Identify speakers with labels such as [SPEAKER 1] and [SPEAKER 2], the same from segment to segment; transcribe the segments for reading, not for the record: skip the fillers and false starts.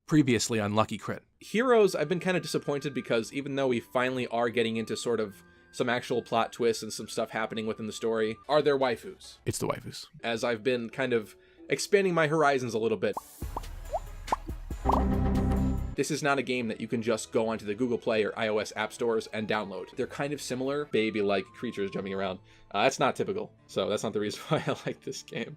[SPEAKER 1] Previously on Lucky Crit.
[SPEAKER 2] Heroes, I've been kind of disappointed because even though we finally are getting into sort of some actual plot twists and some stuff happening within the story, are there waifus?
[SPEAKER 1] It's the waifus.
[SPEAKER 2] As I've been kind of expanding my horizons a little bit. This is not a game that you can just go onto the Google Play or iOS app stores and download. They're kind of similar, baby-like creatures jumping around. That's not typical, so that's not the reason why I like this game.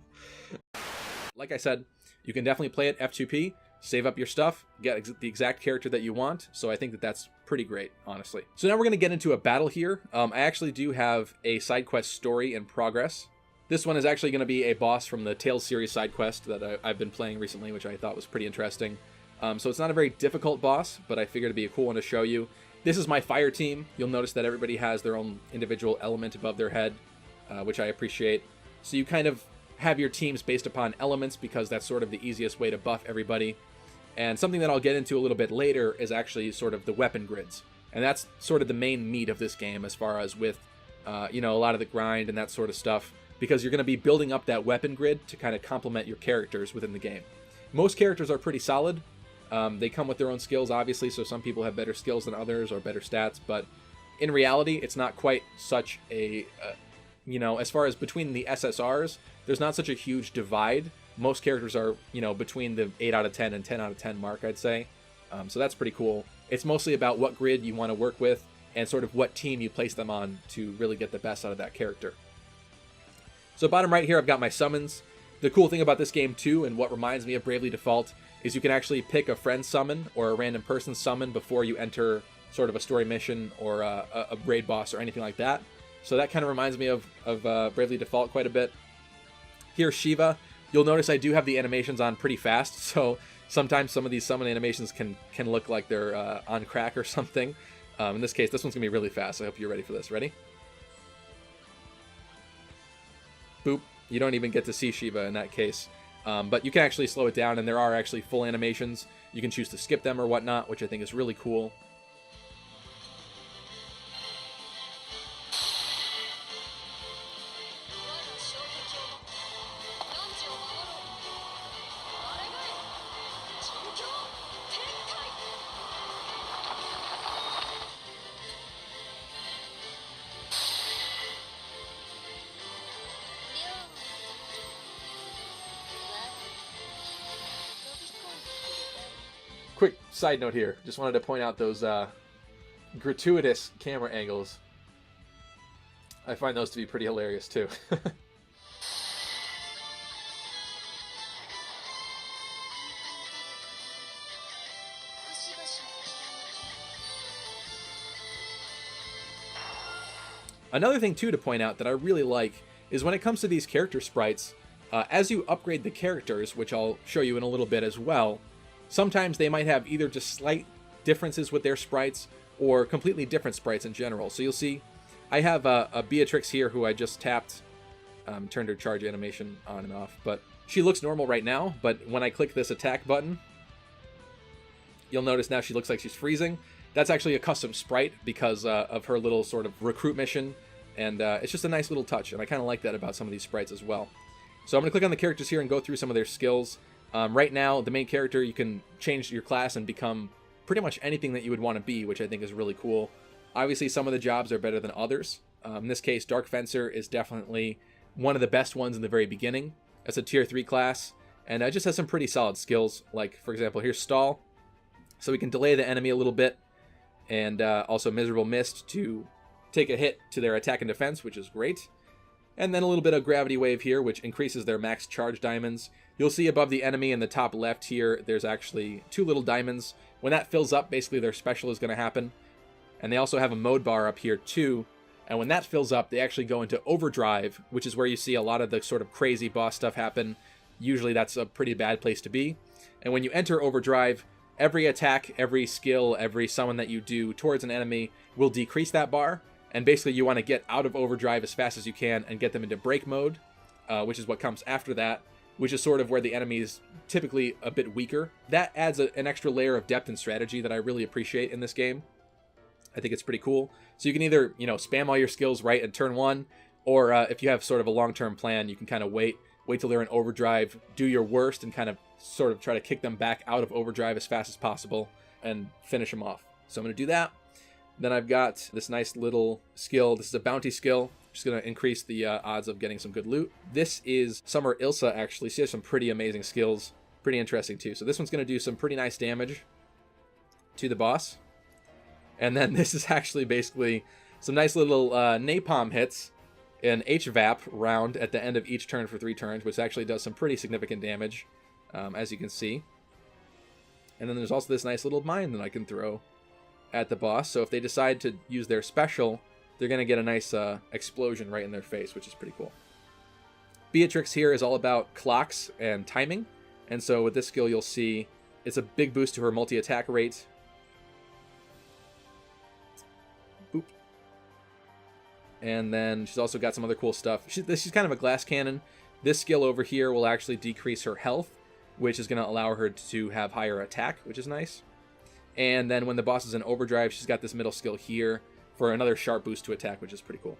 [SPEAKER 2] Like I said, you can definitely play it F2P, save up your stuff, get the exact character that you want, so I think that that's pretty great, honestly. So now we're going to get into a battle here. I actually do have a side quest story in progress. This one is actually going to be a boss from the Tales series side quest that I've been playing recently, which I thought was pretty interesting. So it's not a very difficult boss, but I figured it'd be a cool one to show you. This is my fire team. You'll notice that everybody has their own individual element above their head, which I appreciate. So you kind of have your teams based upon elements because that's sort of the easiest way to buff everybody. And something that I'll get into a little bit later is actually sort of the weapon grids. And that's sort of the main meat of this game as far as with, you know, a lot of the grind and that sort of stuff, because you're going to be building up that weapon grid to kind of complement your characters within the game. Most characters are pretty solid. They come with their own skills, obviously, so some people have better skills than others or better stats, but in reality, it's not quite such a, you know, as far as between the SSRs, there's not such a huge divide. Most characters are, you know, between the 8 out of 10 and 10 out of 10 mark, I'd say. So that's pretty cool. It's mostly about what grid you want to work with and sort of what team you place them on to really get the best out of that character. So bottom right here, I've got my summons. The cool thing about this game, too, and what reminds me of Bravely Default, is you can actually pick a friend summon or a random person summon before you enter sort of a story mission or a raid boss or anything like that. So that kind of reminds me of Bravely Default quite a bit. Here's Shiva. You'll notice I do have the animations on pretty fast, so sometimes some of these summon animations can look like they're on crack or something. In this case, this one's going to be really fast. I hope you're ready for this. Ready? Boop. You don't even get to see Shiva in that case. But you can actually slow it down, and there are actually full animations. You can choose to skip them or whatnot, which I think is really cool. Quick side note here. Just wanted to point out those gratuitous camera angles. I find those to be pretty hilarious too. Another thing too to point out that I really like is when it comes to these character sprites, as you upgrade the characters, which I'll show you in a little bit as well, sometimes they might have either just slight differences with their sprites or completely different sprites in general. So you'll see I have a Beatrix here who I just tapped, turned her charge animation on and off, but she looks normal right now, but when I click this attack button, you'll notice now she looks like she's freezing. That's actually a custom sprite because of her little sort of recruit mission, and it's just a nice little touch, and I kind of like that about some of these sprites as well. So I'm going to click on the characters here and go through some of their skills. Right now, the main character, you can change your class and become pretty much anything that you would want to be, which I think is really cool. Obviously, some of the jobs are better than others. In this case, Dark Fencer is definitely one of the best ones in the very beginning. It's a tier 3 class, and it just has some pretty solid skills. Like, for example, here's Stall. So we can delay the enemy a little bit, and also Miserable Mist to take a hit to their attack and defense, which is great. And then a little bit of Gravity Wave here, which increases their max charge diamonds. You'll see above the enemy in the top left here, there's actually 2 little diamonds. When that fills up, basically their special is going to happen. And they also have a mode bar up here too. And when that fills up, they actually go into overdrive, which is where you see a lot of the sort of crazy boss stuff happen. Usually that's a pretty bad place to be. And when you enter overdrive, every attack, every skill, every summon that you do towards an enemy will decrease that bar. And basically you want to get out of overdrive as fast as you can and get them into break mode, which is what comes after that, which is sort of where the enemy is typically a bit weaker. That adds an extra layer of depth and strategy that I really appreciate in this game. I think it's pretty cool. So you can either, you know, spam all your skills right at turn 1, or if you have sort of a long-term plan, you can kind of wait wait till they're in overdrive, do your worst, and kind of sort of try to kick them back out of overdrive as fast as possible and finish them off. So I'm going to do that. Then I've got this nice little skill. This is a bounty skill. Just going to increase the odds of getting some good loot. This is Summer Ilsa, actually. She has some pretty amazing skills. Pretty interesting, too. So this one's going to do some pretty nice damage to the boss. And then this is actually basically some nice little napalm hits, an HVAP round at the end of each turn for 3 turns, which actually does some pretty significant damage, as you can see. And then there's also this nice little mine that I can throw at the boss. So if they decide to use their special, they're going to get a nice explosion right in their face, which is pretty cool. Beatrix here is all about clocks and timing. And so with this skill, you'll see it's a big boost to her multi-attack rate. Boop. And then she's also got some other cool stuff. She's kind of a glass cannon. This skill over here will actually decrease her health, which is going to allow her to have higher attack, which is nice. And then when the boss is in overdrive, she's got this middle skill here for another sharp boost to attack, which is pretty cool.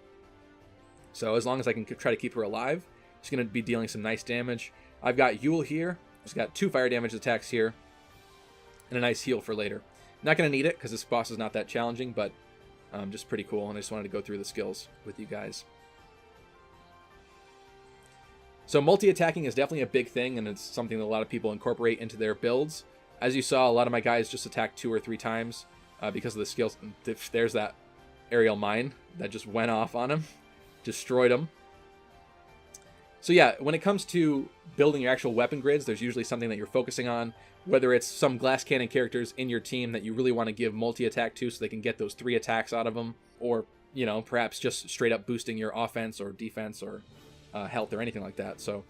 [SPEAKER 2] So as long as I can try to keep her alive, she's going to be dealing some nice damage. I've got Giuld here. She's got 2 fire damage attacks here, and a nice heal for later. Not going to need it because this boss is not that challenging, but just pretty cool, and I just wanted to go through the skills with you guys. So multi-attacking is definitely a big thing, and it's something that a lot of people incorporate into their builds. As you saw, a lot of my guys just attacked 2 or 3 times because of the skills. There's that aerial mine that just went off on him, destroyed him. So yeah, when it comes to building your actual weapon grids, there's usually something that you're focusing on, whether it's some glass cannon characters in your team that you really want to give multi-attack to so they can get those 3 attacks out of them, or, you know, perhaps just straight up boosting your offense or defense or health or anything like that. So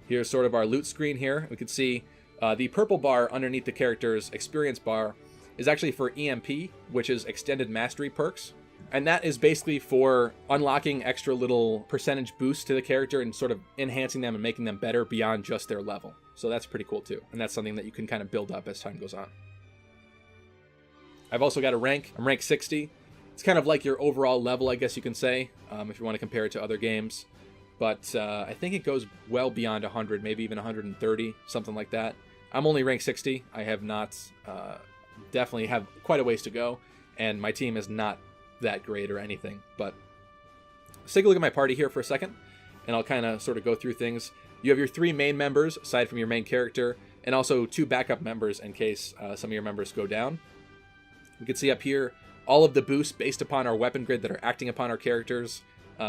[SPEAKER 2] here's sort of our loot screen here. We can see the purple bar underneath the character's experience bar is actually for EMP, which is Extended Mastery perks. And that is basically for unlocking extra little percentage boosts to the character and sort of enhancing them and making them better beyond just their level. So that's pretty cool too. And that's something that you can kind of build up as time goes on. I've also got a rank. I'm rank 60. It's kind of like your overall level, I guess you can say, if you want to compare it to other games. But I think it goes well beyond 100, maybe even 130, something like that. I'm only rank 60. I have not, definitely have quite a ways to go. And my team is not that great or anything, but let's take a look at my party here for a second, and I'll kind of sort of go through things. You have your 3 main members aside from your main character, and also 2 backup members in case some of your members go down. We can see up here all of the boosts based upon our weapon grid that are acting upon our characters.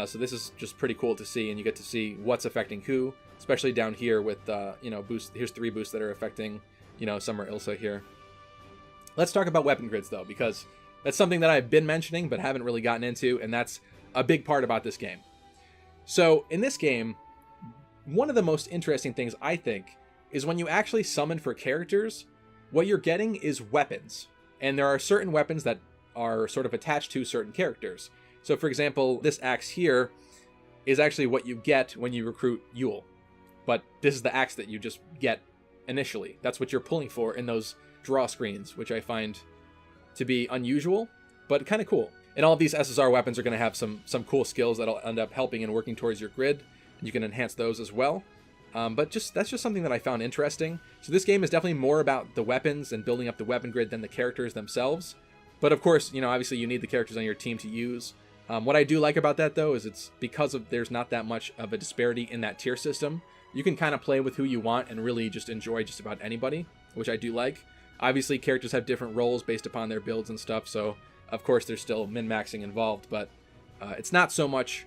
[SPEAKER 2] So this is just pretty cool to see, and you get to see what's affecting who, especially down here with you know, boosts. Here's 3 boosts that are affecting, you know, Summer Ilsa here. Let's talk about weapon grids though, because that's something that I've been mentioning but haven't really gotten into, and that's a big part about this game. So in this game, one of the most interesting things I think is when you actually summon for characters, what you're getting is weapons. And there are certain weapons that are sort of attached to certain characters. So for example, this axe here is actually what you get when you recruit Giuld. But this is the axe that you just get initially. That's what you're pulling for in those draw screens, which I find to be unusual, but kind of cool. And all of these SSR weapons are going to have some cool skills that'll end up helping and working towards your grid. You can enhance those as well. But that's just something that I found interesting. So this game is definitely more about the weapons and building up the weapon grid than the characters themselves. But of course, you know, obviously you need the characters on your team to use. What I do like about that though is it's because of there's not that much of a disparity in that tier system. You can kind of play with who you want and really just enjoy just about anybody, which I do like. Obviously, characters have different roles based upon their builds and stuff, so of course there's still min-maxing involved, but it's not so much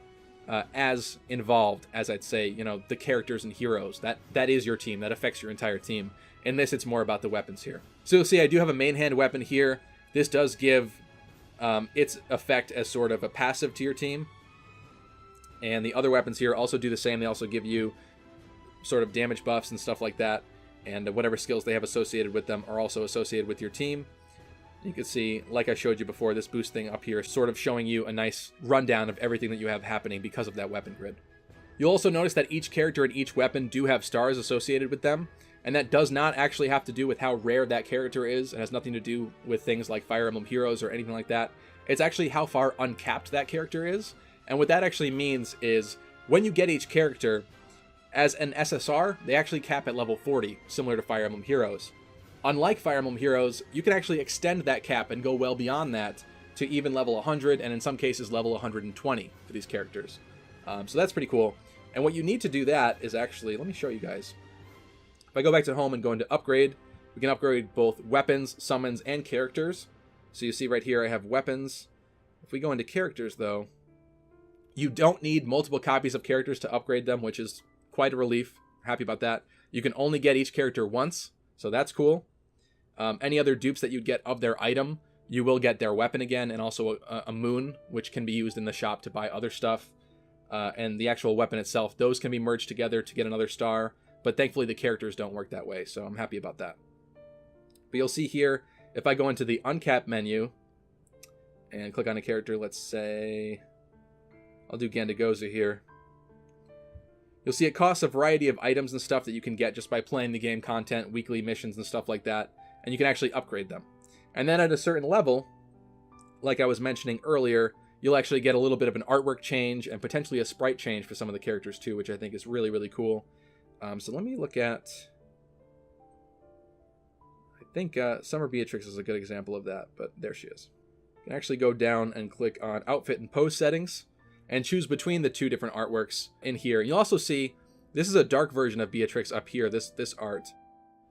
[SPEAKER 2] as involved as I'd say, you know, the characters and heroes. That is your team. That affects your entire team. In this, it's more about the weapons here. So you'll see I do have a main hand weapon here. This does give its effect as sort of a passive to your team. And the other weapons here also do the same. They also give you sort of damage buffs and stuff like that. And whatever skills they have associated with them are also associated with your team. You can see, like I showed you before, this boost thing up here is sort of showing you a nice rundown of everything that you have happening because of that weapon grid. You'll also notice that each character and each weapon do have stars associated with them, and that does not actually have to do with how rare that character is. It has nothing to do with things like Fire Emblem Heroes or anything like that. It's actually how far uncapped that character is. And what that actually means is when you get each character, as an SSR, they actually cap at level 40, similar to Fire Emblem Heroes. Unlike Fire Emblem Heroes, you can actually extend that cap and go well beyond that to even level 100, and in some cases level 120 for these characters. So that's pretty cool. And what you need to do that is actually, let me show you guys. If I go back to home and go into upgrade, we can upgrade both weapons, summons, and characters. So you see right here I have weapons. If we go into characters though, you don't need multiple copies of characters to upgrade them, which is quite a relief. Happy about that. You can only get each character once, so that's cool. Any other dupes that you'd get of their item, you will get their weapon again, and also a moon, which can be used in the shop to buy other stuff. And the actual weapon itself, those can be merged together to get another star, but thankfully the characters don't work that way, so I'm happy about that. But you'll see here, if I go into the uncapped menu and click on a character, let's say, I'll do Gandagoza here. You'll see it costs a variety of items and stuff that you can get just by playing the game content, weekly missions and stuff like that, and you can actually upgrade them. And then at a certain level, like I was mentioning earlier, you'll actually get a little bit of an artwork change and potentially a sprite change for some of the characters too, which I think is really, really cool. So let me look at... I think Summer Beatrix is a good example of that, but there she is. You can actually go down and click on Outfit and Pose Settings and choose between the two different artworks in here. You'll also see, this is a dark version of Beatrix up here, this art.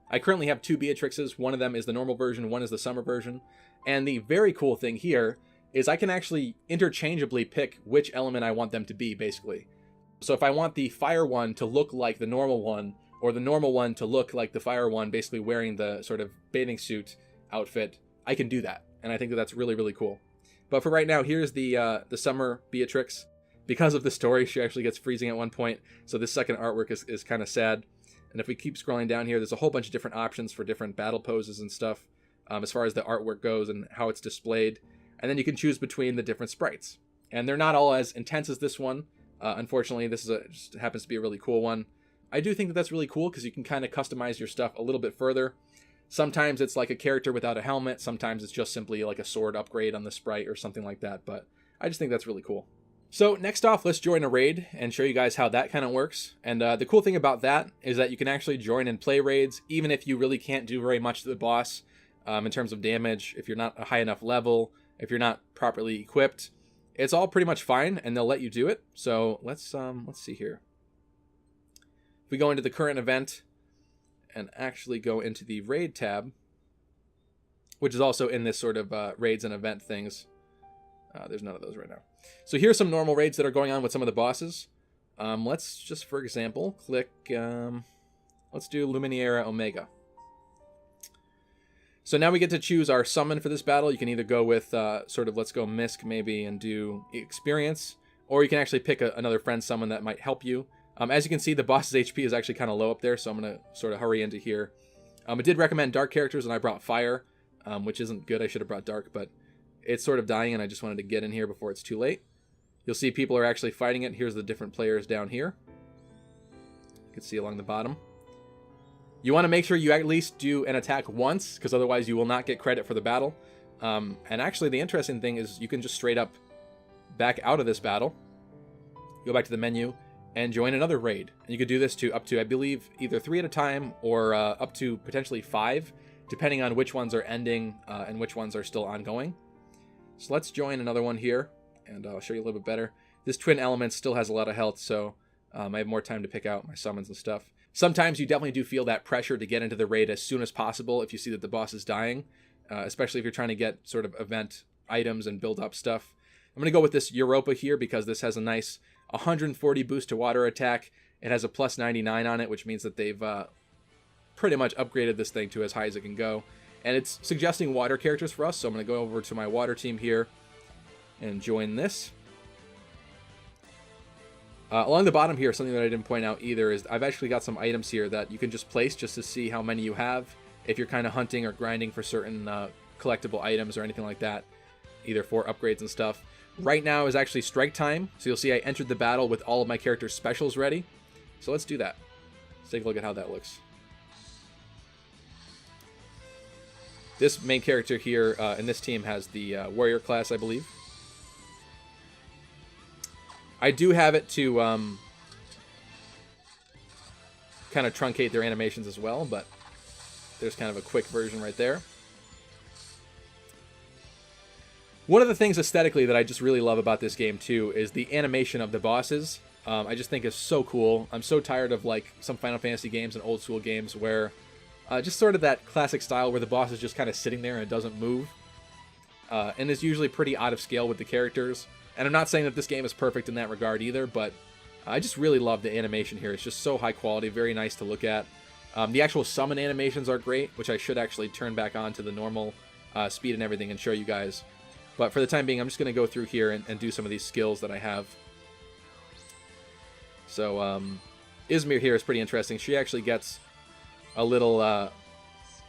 [SPEAKER 2] I currently have two Beatrixes. One of them is the normal version, one is the summer version. And the very cool thing here is I can actually interchangeably pick which element I want them to be, basically. So if I want the fire one to look like the normal one, or the normal one to look like the fire one, basically wearing the sort of bathing suit outfit, I can do that. And I think that that's really, really cool. But for right now, here's the summer Beatrix. Because of the story, she actually gets freezing at one point, so this second artwork is kind of sad. And if we keep scrolling down here, there's a whole bunch of different options for different battle poses and stuff, as far as the artwork goes and how it's displayed. And then you can choose between the different sprites. And they're not all as intense as this one. Unfortunately, this is just happens to be a really cool one. I do think that that's really cool because you can kind of customize your stuff a little bit further. Sometimes it's like a character without a helmet. Sometimes it's just simply like a sword upgrade on the sprite or something like that. But I just think that's really cool. So next off, let's join a raid and show you guys how that kind of works. And the cool thing about that is that you can actually join and play raids, even if you really can't do very much to the boss in terms of damage. If you're not a high enough level, if you're not properly equipped, it's all pretty much fine, and they'll let you do it. So let's see here. If we go into the current event and actually go into the raid tab, which is also in this sort of raids and event things. There's none of those right now. So here's some normal raids that are going on with some of the bosses. Let's just, for example, click, let's do Luminaria Omega. So now we get to choose our summon for this battle. You can either go with sort of, let's go Misk maybe and do experience, or you can actually pick another friend summon that might help you. As you can see, the boss's HP is actually kind of low up there, so I'm going to sort of hurry into here. It did recommend dark characters, and I brought fire, which isn't good. I should have brought dark, but it's sort of dying, and I just wanted to get in here before it's too late. You'll see people are actually fighting it. Here's the different players down here. You can see along the bottom. You want to make sure you at least do an attack once, because otherwise you will not get credit for the battle. And actually, the interesting thing is you can just straight up back out of this battle, go back to the menu, and join another raid. And you could do this to up to, I believe, either 3 at a time or up to potentially 5, depending on which ones are ending and which ones are still ongoing. So let's join another one here, and I'll show you a little bit better. This Twin Element still has a lot of health, so I have more time to pick out my summons and stuff. Sometimes you definitely do feel that pressure to get into the raid as soon as possible if you see that the boss is dying, especially if you're trying to get sort of event items and build up stuff. I'm going to go with this Europa here because this has a nice 140 boost to water attack. It has a plus 99 on it, which means that they've pretty much upgraded this thing to as high as it can go. And it's suggesting water characters for us, so I'm going to go over to my water team here and join this. Along the bottom here, something that I didn't point out either is I've actually got some items here that you can just place just to see how many you have if you're kind of hunting or grinding for certain collectible items or anything like that, either for upgrades and stuff. Right now is actually strike time, so you'll see I entered the battle with all of my character's specials ready. So let's do that. Let's take a look at how that looks. This main character here in this team has the warrior class, I believe. I do have it to kind of truncate their animations as well, but there's kind of a quick version right there. One of the things aesthetically that I just really love about this game too is the animation of the bosses. I just think is so cool. I'm so tired of like some Final Fantasy games and old school games where just sort of that classic style where the boss is just kind of sitting there and it doesn't move. And is usually pretty out of scale with the characters. And I'm not saying that this game is perfect in that regard either, but I just really love the animation here. It's just so high quality, very nice to look at. The actual summon animations are great, which I should actually turn back on to the normal speed and everything and show you guys. But for the time being, I'm just going to go through here and do some of these skills that I have. So, Izmir here is pretty interesting. She actually gets a little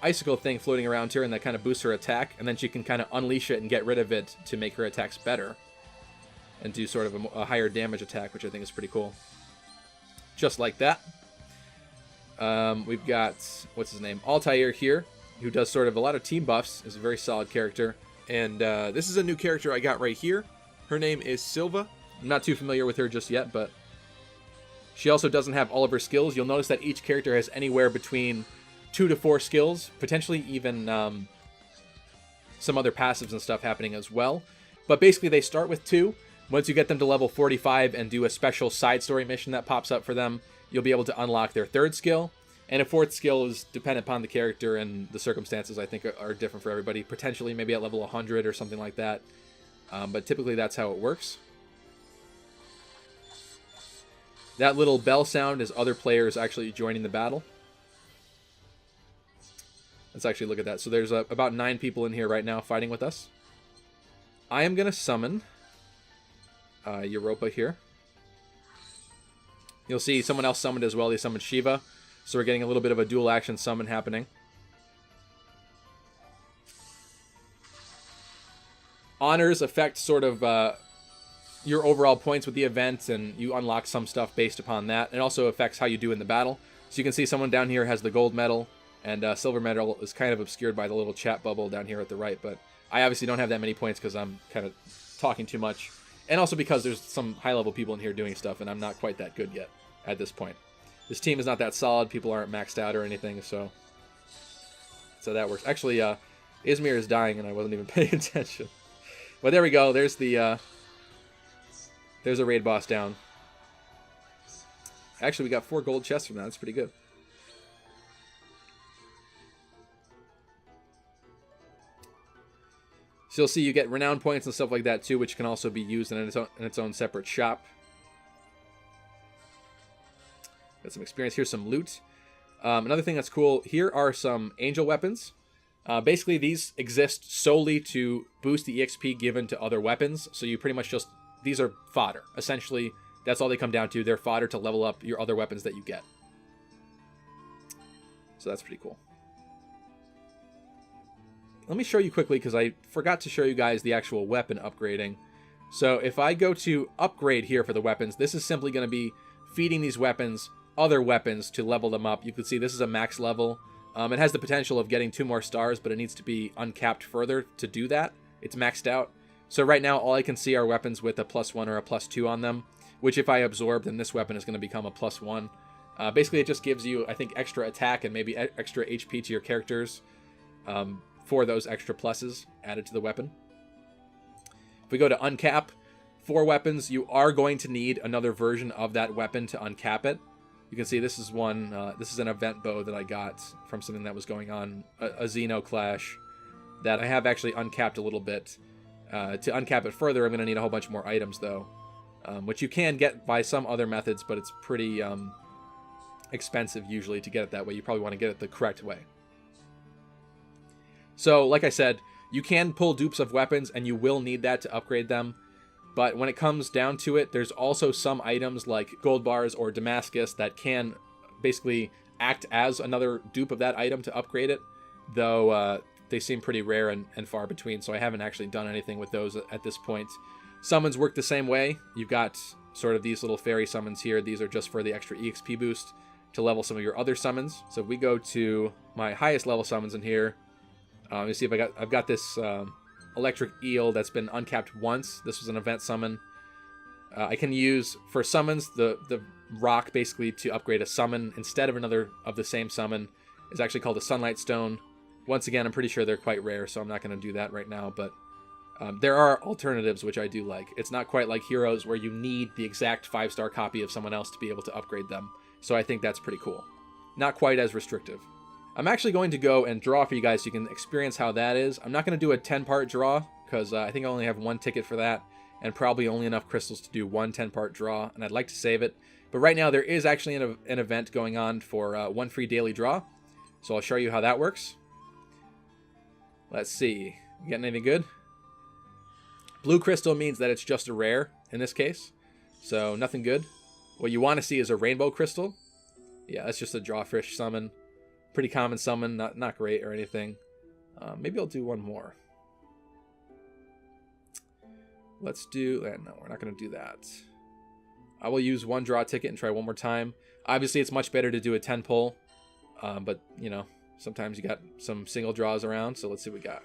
[SPEAKER 2] icicle thing floating around here, and that kind of boosts her attack. And then she can kind of unleash it and get rid of it to make her attacks better. And do sort of a higher damage attack, which I think is pretty cool. Just like that. We've got, what's his name? Altair here, who does sort of a lot of team buffs. Is a very solid character.
[SPEAKER 1] And this is a new character I got right here. Her name is Silva.
[SPEAKER 2] I'm not too familiar with her just yet, but she also doesn't have all of her skills. You'll notice that each character has anywhere between 2 to 4 skills, potentially even some other passives and stuff happening as well. But basically they start with 2. Once you get them to level 45 and do a special side story mission that pops up for them, you'll be able to unlock their 3rd skill. And a 4th skill is dependent upon the character, and the circumstances, I think, are different for everybody. Potentially maybe at level 100 or something like that. But typically that's how it works. That little bell sound is other players actually joining the battle. Let's actually look at that. So there's about 9 people in here right now fighting with us. I am going to summon Europa here. You'll see someone else summoned as well. They summoned Shiva. So we're getting a little bit of a dual action summon happening. Honors affect sort of your overall points with the event, and you unlock some stuff based upon that. It also affects how you do in the battle. So you can see someone down here has the gold medal, and silver medal is kind of obscured by the little chat bubble down here at the right. But I obviously don't have that many points because I'm kind of talking too much. And also because there's some high-level people in here doing stuff, and I'm not quite that good yet at this point. This team is not that solid. People aren't maxed out or anything, so that works. Actually, Izmir is dying, and I wasn't even paying attention. But there we go. There's the there's a raid boss down. Actually, we got 4 gold chests from that. That's pretty good. So you'll see you get renown points and stuff like that too, which can also be used in its own separate shop. Got some experience. Here's some loot. Another thing that's cool, here are some angel weapons. Basically, these exist solely to boost the EXP given to other weapons. So you pretty much just, these are fodder. Essentially, that's all they come down to. They're fodder to level up your other weapons that you get. So that's pretty cool. Let me show you quickly, because I forgot to show you guys the actual weapon upgrading. So if I go to upgrade here for the weapons, this is simply going to be feeding these weapons other weapons to level them up. You can see this is a max level. It has the potential of getting 2 more stars, but it needs to be uncapped further to do that. It's maxed out. So right now, all I can see are weapons with a +1 or a +2 on them, which if I absorb, then this weapon is going to become a +1. Basically, it just gives you, I think, extra attack and maybe extra HP to your characters for those extra pluses added to the weapon. If we go to uncap, for weapons, you are going to need another version of that weapon to uncap it. You can see this is one, this is an event bow that I got from something that was going on, a Xeno Clash, that I have actually uncapped a little bit. To uncap it further, I'm going to need a whole bunch more items, though, which you can get by some other methods, but it's pretty expensive usually to get it that way. You probably want to get it the correct way. So, like I said, you can pull dupes of weapons, and you will need that to upgrade them. But when it comes down to it, there's also some items like gold bars or Damascus that can basically act as another dupe of that item to upgrade it, though they seem pretty rare and far between, so I haven't actually done anything with those at this point. Summons work the same way. You've got sort of these little fairy summons here. These are just for the extra EXP boost to level some of your other summons. So if we go to my highest level summons in here, you see if I've got this electric eel that's been uncapped once. This was an event summon. I can use for summons the rock basically to upgrade a summon instead of another of the same summon is actually called a Sunlight Stone. Once again, I'm pretty sure they're quite rare, so I'm not going to do that right now, but there are alternatives which I do like. It's not quite like Heroes where you need the exact 5-star copy of someone else to be able to upgrade them, so I think that's pretty cool. Not quite as restrictive. I'm actually going to go and draw for you guys so you can experience how that is. I'm not going to do a 10-part draw because I think I only have 1 ticket for that and probably only enough crystals to do 1 10-part draw, and I'd like to save it. But right now there is actually an event going on for 1 free daily draw, so I'll show you how that works. Let's see. You getting anything good? Blue crystal means that it's just a rare in this case, so nothing good. What you want to see is a rainbow crystal. Yeah, that's just a drawfish summon. Pretty common summon, not great or anything. Maybe I'll do one more. Let's do... no, we're not going to do that. I will use 1 draw ticket and try one more time. Obviously, it's much better to do a 10 pull, but, you know, sometimes you got some single draws around, so let's see what we got.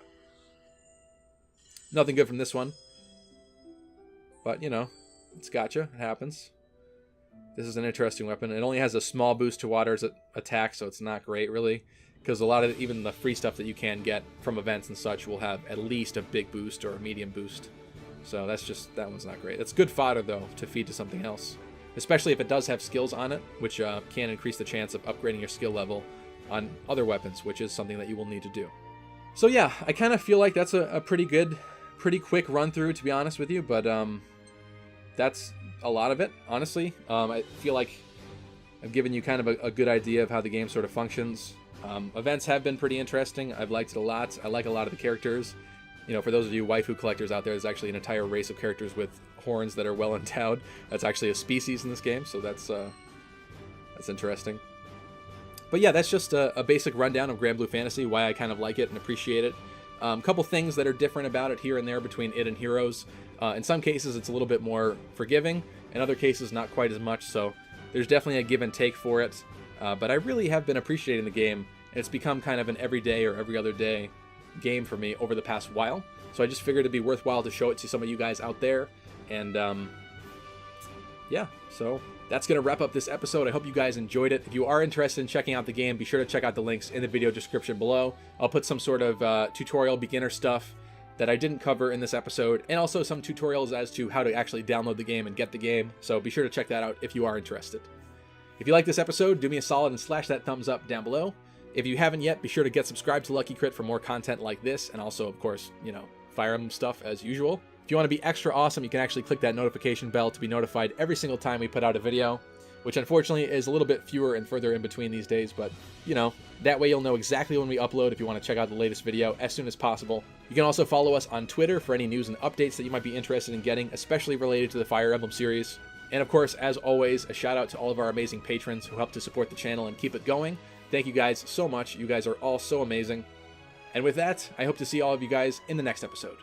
[SPEAKER 2] Nothing good from this one. But, you know, it's gotcha. It happens. This is an interesting weapon. It only has a small boost to water's attack, so it's not great, really. Because a lot of, even the free stuff that you can get from events and such will have at least a big boost or a medium boost. So that's just, that one's not great. It's good fodder, though, to feed to something else. Especially if it does have skills on it, which can increase the chance of upgrading your skill level on other weapons, which is something that you will need to do. So yeah, I kind of feel like that's a pretty good, pretty quick run through, to be honest with you, but that's a lot of it, honestly. I feel like I've given you kind of a good idea of how the game sort of functions. Events have been pretty interesting. I've liked it a lot. I like a lot of the characters. You know, for those of you waifu collectors out there, there's actually an entire race of characters with horns that are well endowed. That's actually a species in this game, so that's interesting. But yeah, that's just a basic rundown of Granblue Fantasy, why I kind of like it and appreciate it. A couple things that are different about it here and there between it and Heroes. In some cases, it's a little bit more forgiving. In other cases, not quite as much, so there's definitely a give and take for it. But I really have been appreciating the game, and it's become kind of an everyday or every other day game for me over the past while. So I just figured it'd be worthwhile to show it to some of you guys out there. And yeah, so that's going to wrap up this episode. I hope you guys enjoyed it. If you are interested in checking out the game, be sure to check out the links in the video description below. I'll put some sort of tutorial beginner stuff that I didn't cover in this episode, and also some tutorials as to how to actually download the game and get the game. So be sure to check that out if you are interested. If you like this episode, do me a solid and slash that thumbs up down below. If you haven't yet, be sure to get subscribed to Lucky Crit for more content like this, and also, of course, you know, Fire Emblem stuff as usual. If you want to be extra awesome, you can actually click that notification bell to be notified every single time we put out a video, which unfortunately is a little bit fewer and further in between these days, but, you know, that way you'll know exactly when we upload if you want to check out the latest video as soon as possible. You can also follow us on Twitter for any news and updates that you might be interested in getting, especially related to the Fire Emblem series. And of course, as always, a shout out to all of our amazing patrons who help to support the channel and keep it going. Thank you guys so much. You guys are all so amazing. And with that, I hope to see all of you guys in the next episode.